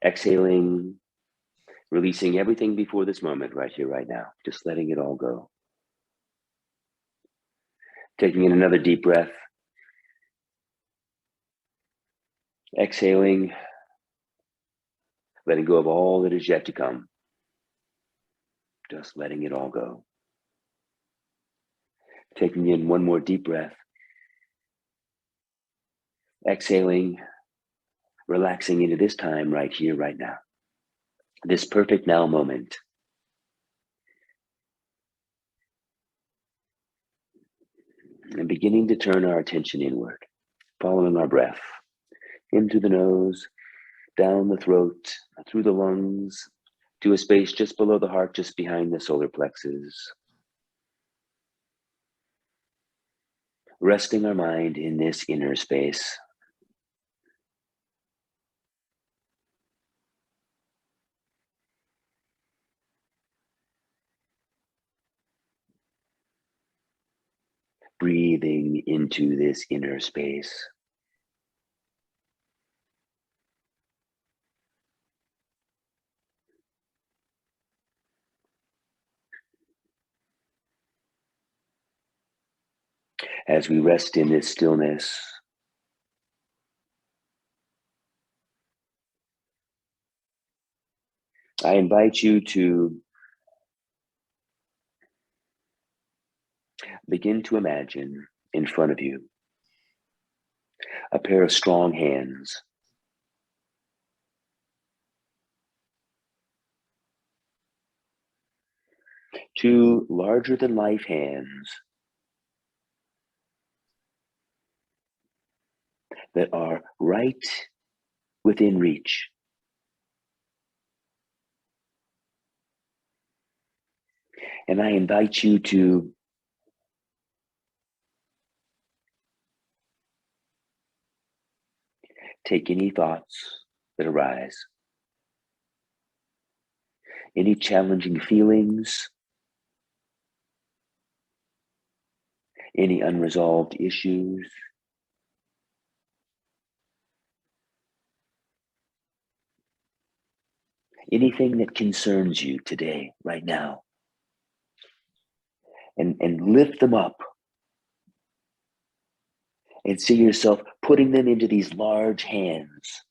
Exhaling, releasing everything before this moment, right here, right now. Just letting it all go. Taking in another deep breath. Exhaling, letting go of all that is yet to come. Just letting it all go. Taking in one more deep breath. Exhaling, relaxing into this time right here, right now. This perfect now moment. And beginning to turn our attention inward, following our breath. In through the nose, down the throat, through the lungs, to a space just below the heart, just behind the solar plexus. Resting our mind in this inner space. Breathing into this inner space. As we rest in this stillness, I invite you to begin to imagine in front of you a pair of strong hands. Two larger than life hands that are right within reach. And I invite you to take any thoughts that arise, any challenging feelings, any unresolved issues, anything that concerns you today, right now, and lift them up and see yourself putting them into these large hands.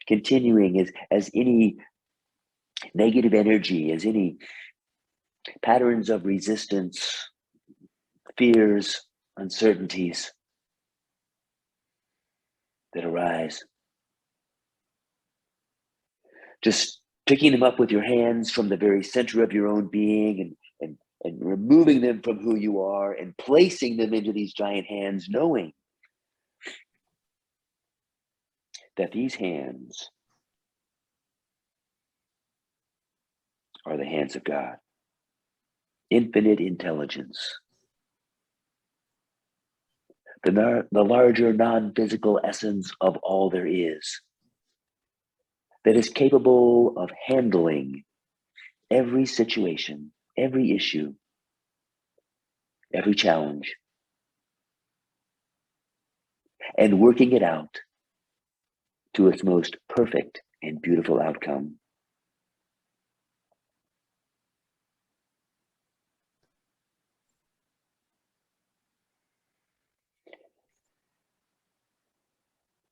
Continuing as any negative energy, as any patterns of resistance, fears, uncertainties that arise. Just picking them up with your hands from the very center of your own being and removing them from who you are and placing them into these giant hands, knowing that these hands are the hands of God, infinite intelligence, the larger non-physical essence of all there is, that is capable of handling every situation, every issue, every challenge, and working it out to its most perfect and beautiful outcome.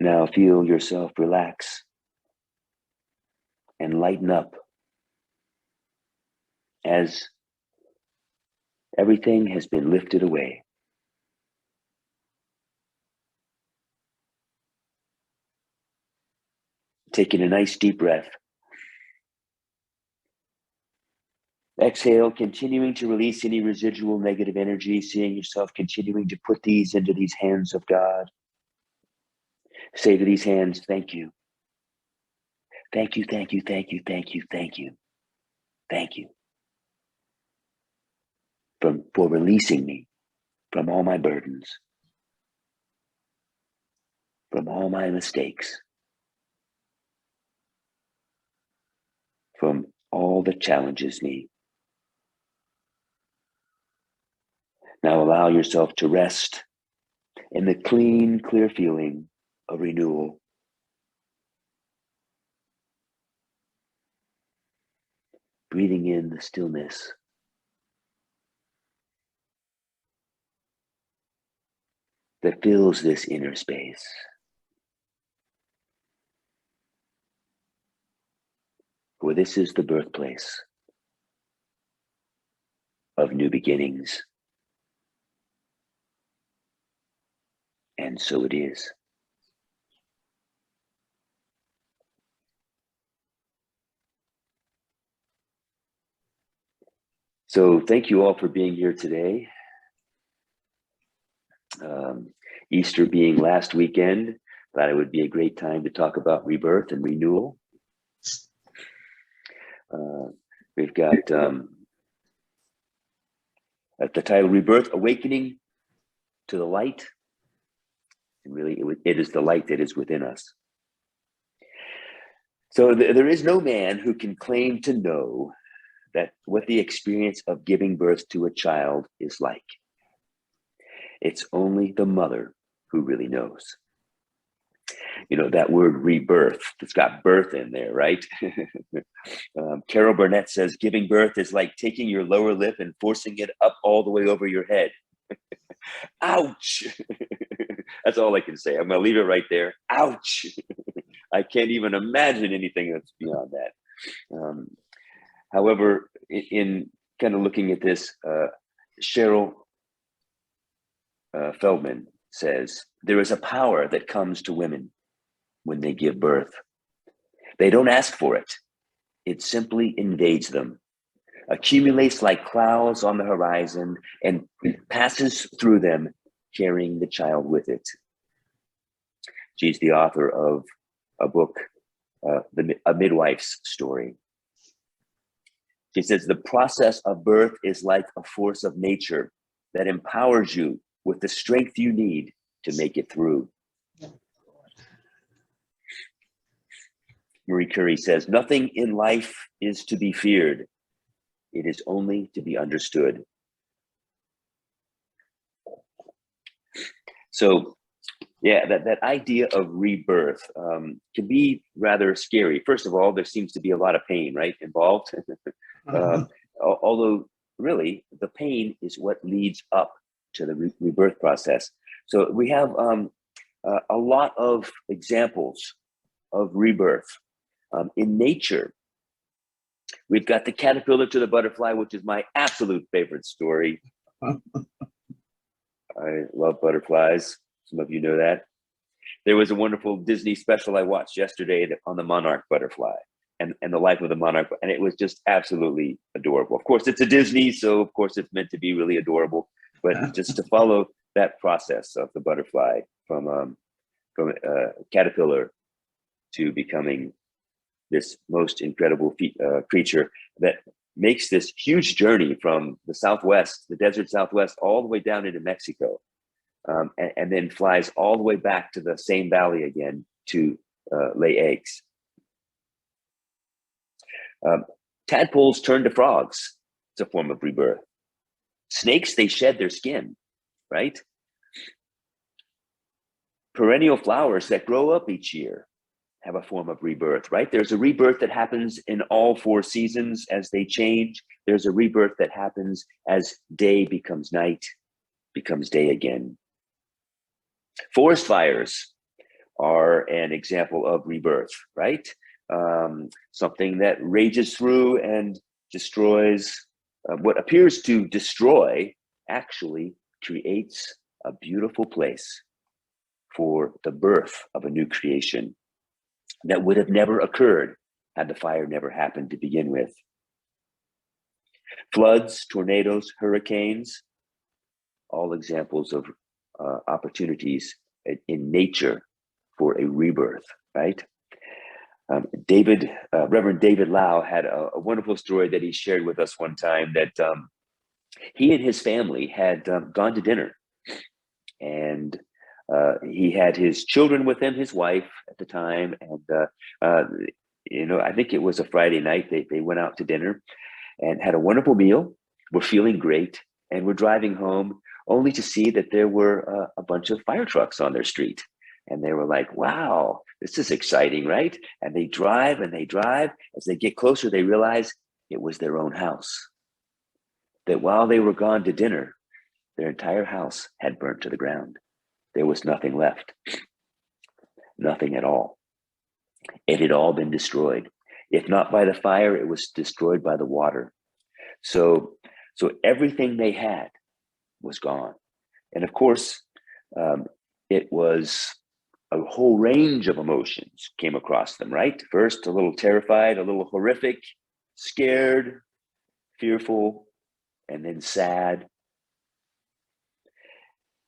Now feel yourself relax and lighten up as everything has been lifted away. Taking a nice deep breath. Exhale, continuing to release any residual negative energy, seeing yourself continuing to put these into these hands of God. Say to these hands, thank you. Thank you, thank you, thank you, thank you, thank you. Thank you for releasing me from all my burdens, from all my mistakes, from all that challenges me. Now allow yourself to rest and the clean, clear feeling of renewal. Breathing in the stillness. That fills this inner space. For this is the birthplace of new beginnings. And so it is. So thank you all for being here today. Easter being last weekend, thought it would be a great time to talk about rebirth and renewal. We've got at the title, Rebirth, Awakening to the Light. And really, it is the light that is within us. So there is no man who can claim to know that what the experience of giving birth to a child is like. It's only the mother who really knows. You know, that word rebirth, it's got birth in there, right? Carol Burnett says, giving birth is like taking your lower lip and forcing it up all the way over your head. Ouch. That's all I can say. I'm going to leave it right there. Ouch. I can't even imagine anything that's beyond that. However, in kind of looking at this, Cheryl Feldman says, there is a power that comes to women when they give birth. They don't ask for it. It simply invades them, accumulates like clouds on the horizon, and passes through them, carrying the child with it. She's the author of a book, A Midwife's Story. She says, the process of birth is like a force of nature that empowers you with the strength you need to make it through. Marie Curie says, nothing in life is to be feared. It is only to be understood. So, yeah, that idea of rebirth can be rather scary. First of all, there seems to be a lot of pain, right, involved. Although, really, the pain is what leads up to the rebirth process. So we have a lot of examples of rebirth. In nature, we've got the caterpillar to the butterfly, which is my absolute favorite story. I love butterflies. Some of you know that. There was a wonderful Disney special I watched yesterday on the monarch butterfly and the life of the monarch, and it was just absolutely adorable. Of course, it's a Disney, so of course it's meant to be really adorable, but just to follow that process of the butterfly from a caterpillar to becoming this most incredible creature that makes this huge journey from the Southwest, the desert Southwest, all the way down into Mexico, and then flies all the way back to the same valley again to lay eggs. Tadpoles turn to frogs. It's a form of rebirth. Snakes, they shed their skin, right? Perennial flowers that grow up each year have a form of rebirth, right? There's a rebirth that happens in all 4 seasons as they change. There's a rebirth that happens as day becomes night, becomes day again. Forest fires are an example of rebirth, right? Something that rages through and destroys. What appears to destroy actually creates a beautiful place for the birth of a new creation that would have never occurred had the fire never happened to begin with. Floods, tornadoes, hurricanes, all examples of opportunities in nature for a rebirth, right? Reverend David Lau had a wonderful story that he shared with us one time that he and his family had gone to dinner, and he had his children with him, his wife at the time, and I think it was a Friday night. They went out to dinner and had a wonderful meal. We're feeling great, and we're driving home. only to see that there were a bunch of fire trucks on their street. And they were like, wow, this is exciting, right? And they drive and they drive. As they get closer, they realize it was their own house. That while they were gone to dinner, their entire house had burnt to the ground. There was nothing left. Nothing at all. It had all been destroyed. If not by the fire, it was destroyed by the water. So everything they had was gone. And of course, it was a whole range of emotions came across them, right? First, a little terrified, a little horrific, scared, fearful, and then sad.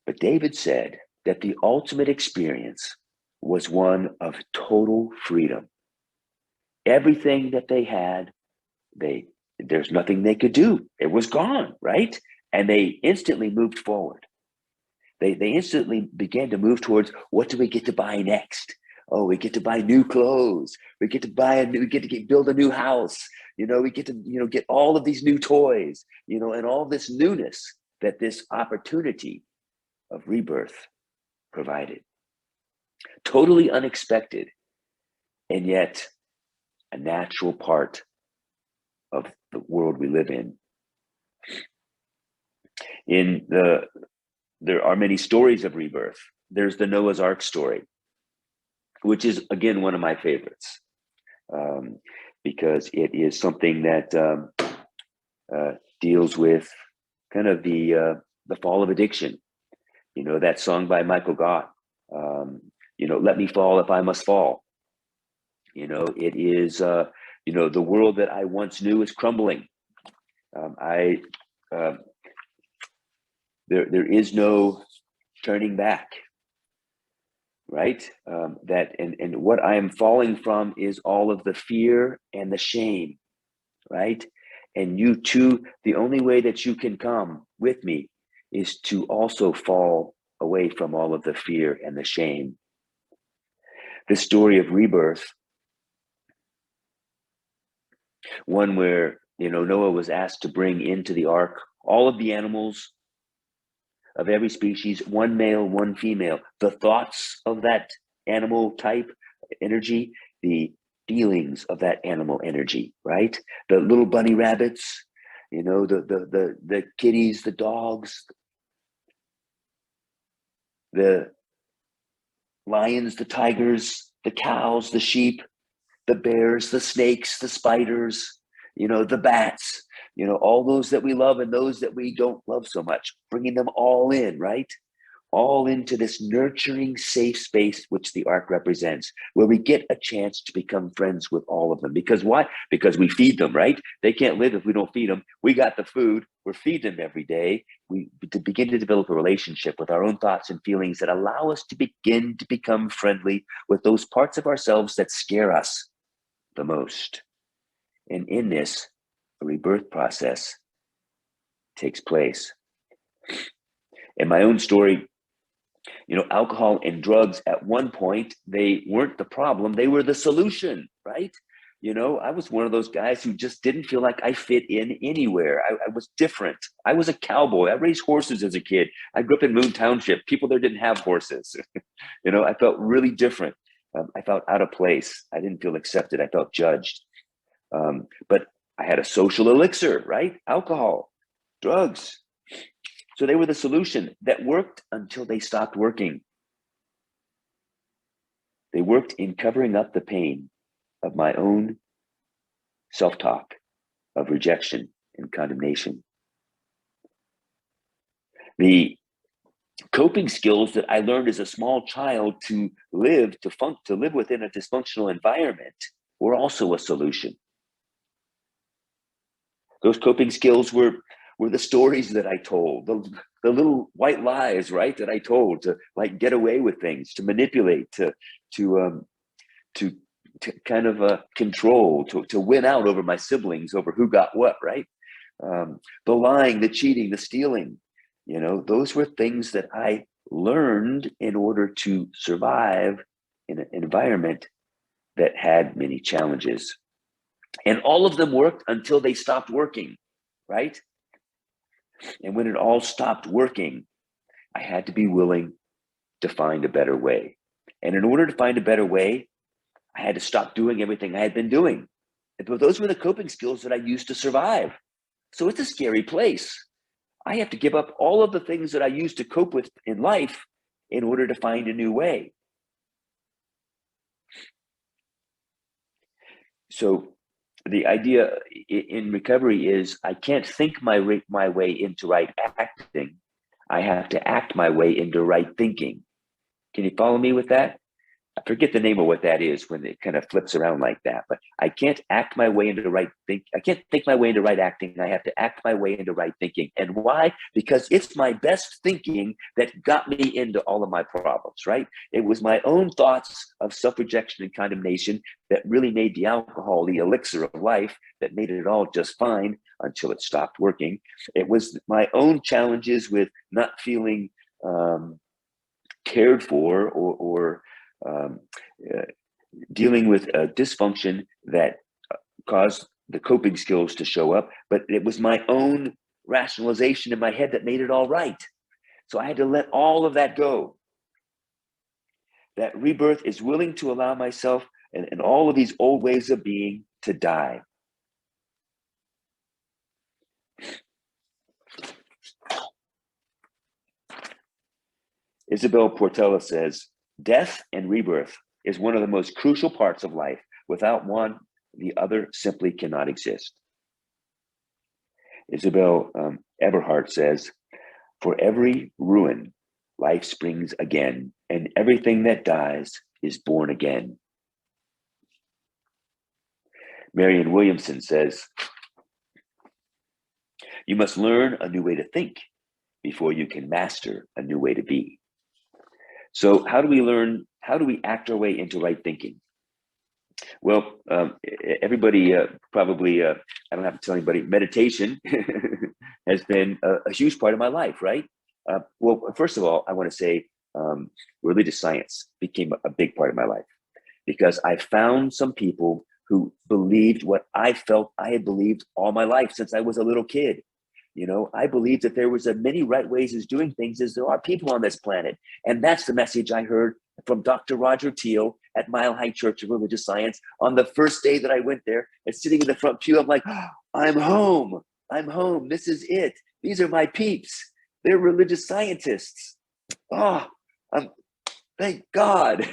But David said that the ultimate experience was one of total freedom. Everything that they had, there's nothing they could do. It was gone, right? And they instantly moved forward. They instantly began to move towards, what do we get to buy next? Oh, we get to buy new clothes. We get to build a new house. We get to, get all of these new toys, and all this newness that this opportunity of rebirth provided. Totally unexpected, and yet a natural part of the world we live in. There are many stories of rebirth. There's the Noah's Ark story, which is, again, one of my favorites, because it is something that deals with kind of the fall of addiction. That song by Michael Gott, let me fall if I must fall. It is, the world that I once knew is crumbling. There is no turning back, right? And what I am falling from is all of the fear and the shame, right? And you too, the only way that you can come with me is to also fall away from all of the fear and the shame. The story of rebirth, one where, Noah was asked to bring into the ark all of the animals of every species, one male, one female, the thoughts of that animal type energy, the feelings of that animal energy, right? The little bunny rabbits, the kitties, the dogs, the lions, the tigers, the cows, the sheep, the bears, the snakes, the spiders, the bats, all those that we love and those that we don't love so much, bringing them all in, right? All into this nurturing, safe space, which the ark represents, where we get a chance to become friends with all of them. Because why? Because we feed them, right? They can't live if we don't feed them. We got the food. We're feeding them every day. We begin to develop a relationship with our own thoughts and feelings that allow us to begin to become friendly with those parts of ourselves that scare us the most. And in this, a rebirth process takes place. In my own story, alcohol and drugs at one point, they weren't the problem, they were the solution, right? I was one of those guys who just didn't feel like I fit in anywhere. I was different. I was a cowboy. I raised horses as a kid. I grew up in Moon Township. People there didn't have horses. I felt really different. I felt out of place. I didn't feel accepted. I felt judged. But I had a social elixir, right? Alcohol, drugs. So they were the solution that worked until they stopped working. They worked in covering up the pain of my own self-talk, of rejection and condemnation. The coping skills that I learned as a small child to live within a dysfunctional environment were also a solution. Those coping skills were the stories that I told, the little white lies, right, that I told to get away with things, to manipulate, to kind of control, to win out over my siblings, over who got what, right? The lying, the cheating, the stealing, those were things that I learned in order to survive in an environment that had many challenges. And all of them worked until they stopped working, right? And when it all stopped working, I had to be willing to find a better way. And in order to find a better way, I had to stop doing everything I had been doing. But those were the coping skills that I used to survive. So it's a scary place. I have to give up all of the things that I used to cope with in life in order to find a new way. So the idea in recovery is I can't think my way into right acting. I have to act my way into right thinking. Can you follow me with that? I forget the name of what that is when it kind of flips around like that, but I can't act my way into right think. I can't think my way into right acting. I have to act my way into right thinking. And why? Because it's my best thinking that got me into all of my problems, right? It was my own thoughts of self-rejection and condemnation that really made the alcohol the elixir of life, that made it all just fine until it stopped working. It was my own challenges with not feeling cared for or um, dealing with a dysfunction that caused the coping skills to show up, but it was my own rationalization in my head that made it all right. So I had to let all of that go. That rebirth is willing to allow myself and all of these old ways of being to die. Isabel Portela says, death and rebirth is one of the most crucial parts of life. Without one, the other simply cannot exist. Isabel Eberhardt says, for every ruin, life springs again, and everything that dies is born again. Marianne Williamson says, you must learn a new way to think before you can master a new way to be. So how do we act our way into right thinking? Well, everybody probably, I don't have to tell anybody, meditation has been a huge part of my life, right? Well, first of all, I want to say religious science became a big part of my life because I found some people who believed what I felt I had believed all my life since I was a little kid. You know, I believed that there was as many right ways of doing things as there are people on this planet. And that's the message I heard from Dr. Roger Teal at Mile High Church of Religious Science on the first day that I went there. And sitting in the front pew, I'm like, oh, I'm home. I'm home. This is it. These are my peeps. They're religious scientists. Oh, thank God.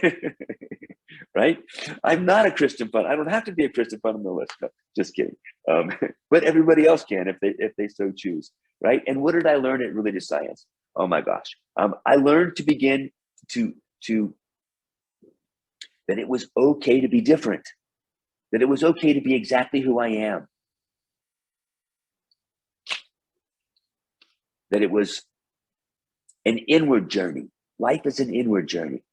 Right? I'm not a Christian fund. I don't have to be a Christian fundamentalist. No, just kidding. But everybody else can if they so choose, right? And what did I learn at religious science? Oh my gosh. I learned to begin to that it was okay to be different, that it was okay to be exactly who I am, that it was an inward journey. Life is an inward journey.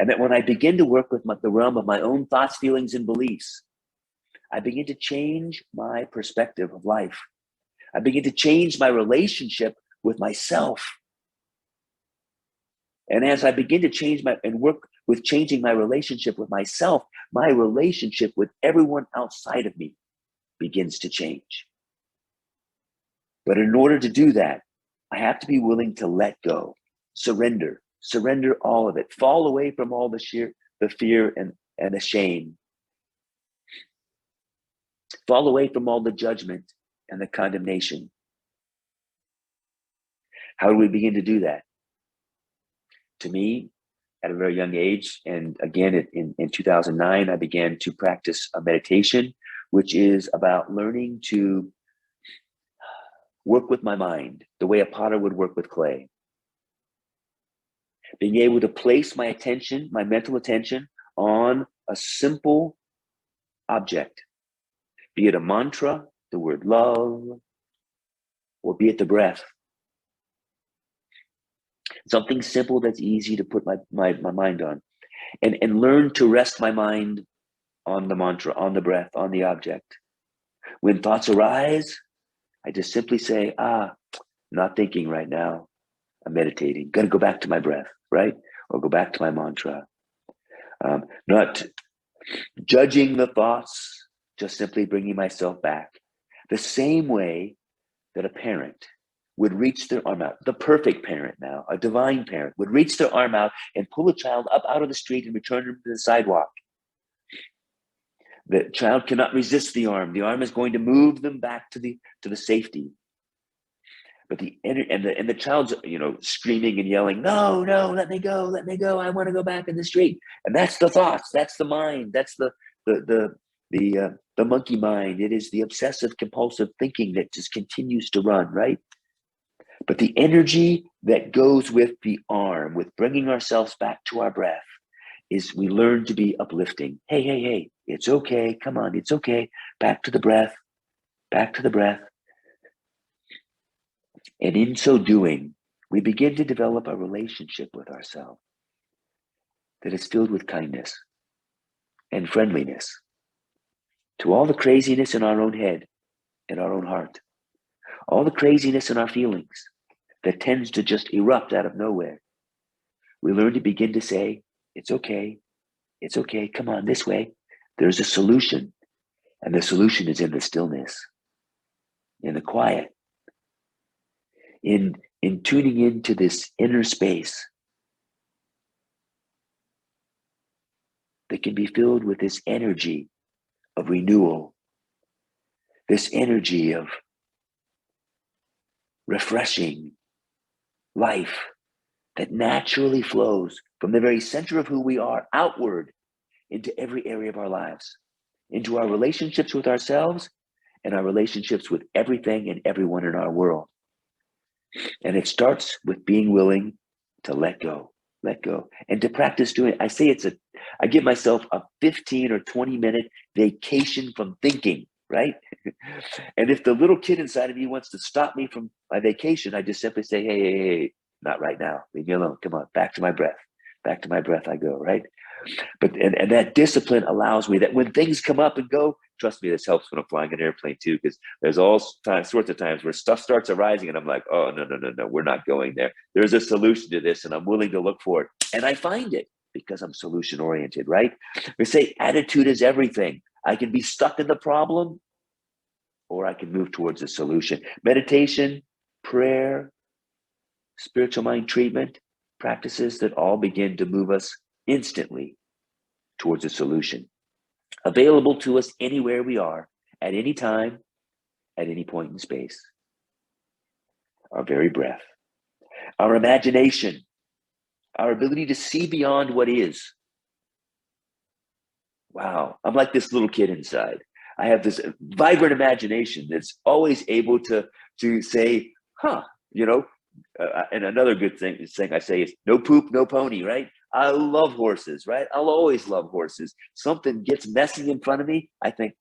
And that when I begin to work with the realm of my own thoughts, feelings, and beliefs, I begin to change my perspective of life. I begin to change my relationship with myself. And as I begin to change and work with changing my relationship with myself, my relationship with everyone outside of me begins to change. But in order to do that, I have to be willing to let go, surrender all of it, fall away from all the fear and the shame, fall away from all the judgment and the condemnation. How do we begin to do that? To me, at a very young age, and again in 2009, I began to practice a meditation, which is about learning to work with my mind the way a potter would work with clay. Being able to place my attention, my mental attention, on a simple object, be it a mantra, the word love, or be it the breath. Something simple that's easy to put my mind on, and learn to rest my mind on the mantra, on the breath, on the object. When thoughts arise, I just simply say, not thinking right now. I'm meditating. Got to go back to my breath, right? Or go back to my mantra. Not judging the thoughts, just simply bringing myself back. The same way that a parent would reach their arm out. The perfect parent now, a divine parent, would reach their arm out and pull a child up out of the street and return them to the sidewalk. The child cannot resist the arm. The arm is going to move them back to the safety. But the child's, screaming and yelling, no, let me go, I want to go back in the street. And that's the thoughts, that's the mind, that's the monkey mind. It is the obsessive compulsive thinking that just continues to run, right? But the energy that goes with the arm, with bringing ourselves back to our breath, is we learn to be uplifting. Hey, it's okay, come on, it's okay. Back to the breath, back to the breath. And in so doing, we begin to develop a relationship with ourselves that is filled with kindness and friendliness to all the craziness in our own head and our own heart, all the craziness in our feelings that tends to just erupt out of nowhere. We learn to begin to say, it's okay, come on, this way. There's a solution, and the solution is in the stillness, in the quiet, in tuning into this inner space that can be filled with this energy of renewal, this energy of refreshing life that naturally flows from the very center of who we are outward into every area of our lives, into our relationships with ourselves and our relationships with everything and everyone in our world. And it starts with being willing to let go, and to practice doing it. I say I give myself a 15 or 20-minute vacation from thinking, right? And if the little kid inside of me wants to stop me from my vacation, I just simply say, hey, not right now. Leave me alone. Come on, back to my breath. Back to my breath I go, right? But and that discipline allows me that when things come up and go, trust me, this helps when I'm flying an airplane too, because there's all sorts of times where stuff starts arising and I'm like, oh, no, we're not going there. There's a solution to this and I'm willing to look for it. And I find it because I'm solution oriented, right? We say attitude is everything. I can be stuck in the problem or I can move towards a solution. Meditation, prayer, spiritual mind treatment, practices that all begin to move us instantly towards a solution, available to us anywhere we are, at any time, at any point in space. Our very breath, our imagination, our ability to see beyond what is. Wow, I'm like this little kid inside. I have this vibrant imagination that's always able to say, and another good thing I say is no poop, no pony, right? I love horses, right? I'll always love horses. Something gets messy in front of me. I think,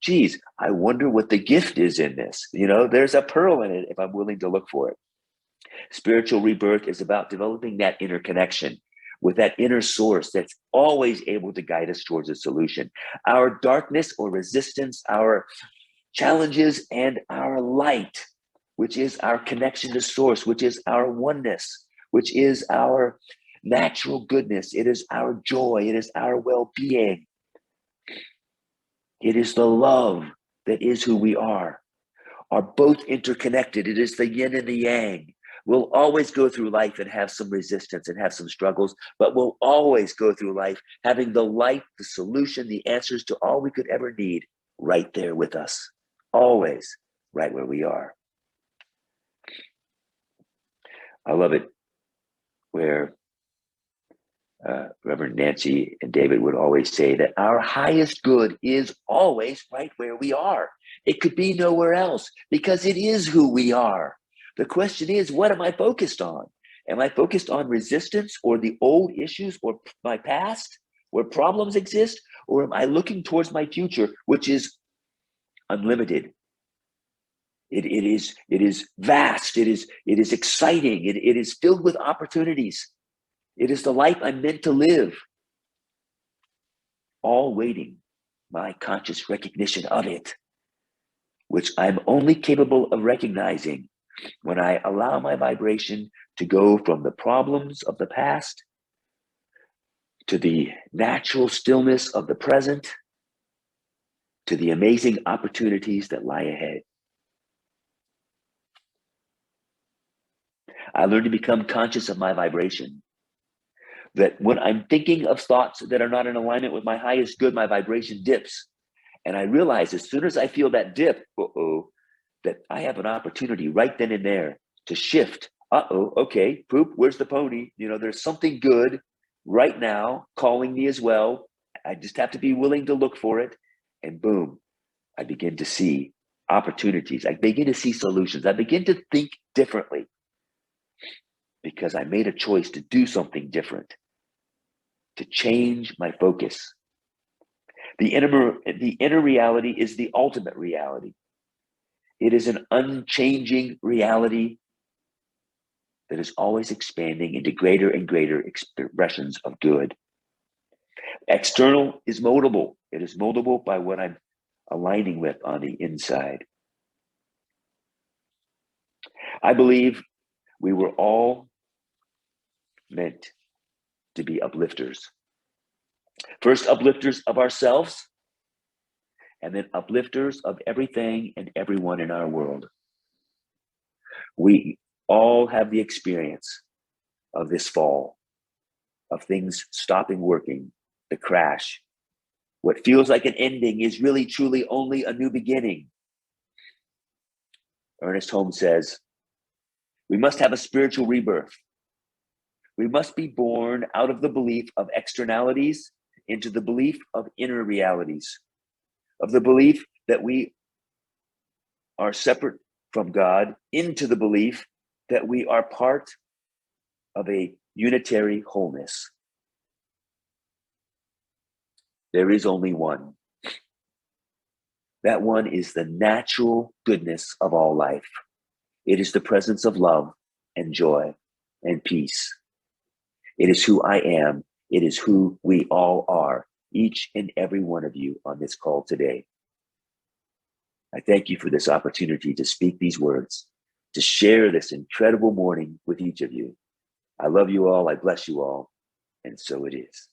geez, I wonder what the gift is in this. There's a pearl in it if I'm willing to look for it. Spiritual rebirth is about developing that inner connection with that inner source that's always able to guide us towards a solution. Our darkness or resistance, our challenges, and our light, which is our connection to source, which is our oneness, which is our natural goodness. It is our joy. It is our well-being. It is the love that is who we are both interconnected. It is the yin and the yang. We'll always go through life and have some resistance and have some struggles, but we'll always go through life having the light, the solution, the answers to all we could ever need right there with us. Always right where we are. I love it where Reverend Nancy and David would always say that our highest good is always right where we are. It could be nowhere else because it is who we are. The question is, what am I focused on? Am I focused on resistance or the old issues or my past where problems exist? Or am I looking towards my future, which is unlimited? It is vast. It is exciting. It is filled with opportunities. It is the life I'm meant to live. All waiting my conscious recognition of it, which I'm only capable of recognizing when I allow my vibration to go from the problems of the past to the natural stillness of the present to the amazing opportunities that lie ahead. I learned to become conscious of my vibration. That when I'm thinking of thoughts that are not in alignment with my highest good, my vibration dips. And I realize as soon as I feel that dip, that I have an opportunity right then and there to shift. Okay, poop, where's the pony? There's something good right now calling me as well. I just have to be willing to look for it. And boom, I begin to see opportunities. I begin to see solutions. I begin to think differently because I made a choice to do something different, to change my focus. The inner reality is the ultimate reality. It is an unchanging reality that is always expanding into greater and greater expressions of good. External is moldable. It is moldable by what I'm aligning with on the inside. I believe we were all meant to be uplifters. First, uplifters of ourselves, and then uplifters of everything and everyone in our world. We all have the experience of this fall, of things stopping working, the crash. What feels like an ending is really truly only a new beginning. Ernest Holmes says, we must have a spiritual rebirth. We must be born out of the belief of externalities into the belief of inner realities, of the belief that we are separate from God into the belief that we are part of a unitary wholeness. There is only one. That one is the natural goodness of all life. It is the presence of love and joy and peace. It is who I am. It is who we all are, each and every one of you on this call today. I thank you for this opportunity to speak these words, to share this incredible morning with each of you. I love you all. I bless you all. And so it is.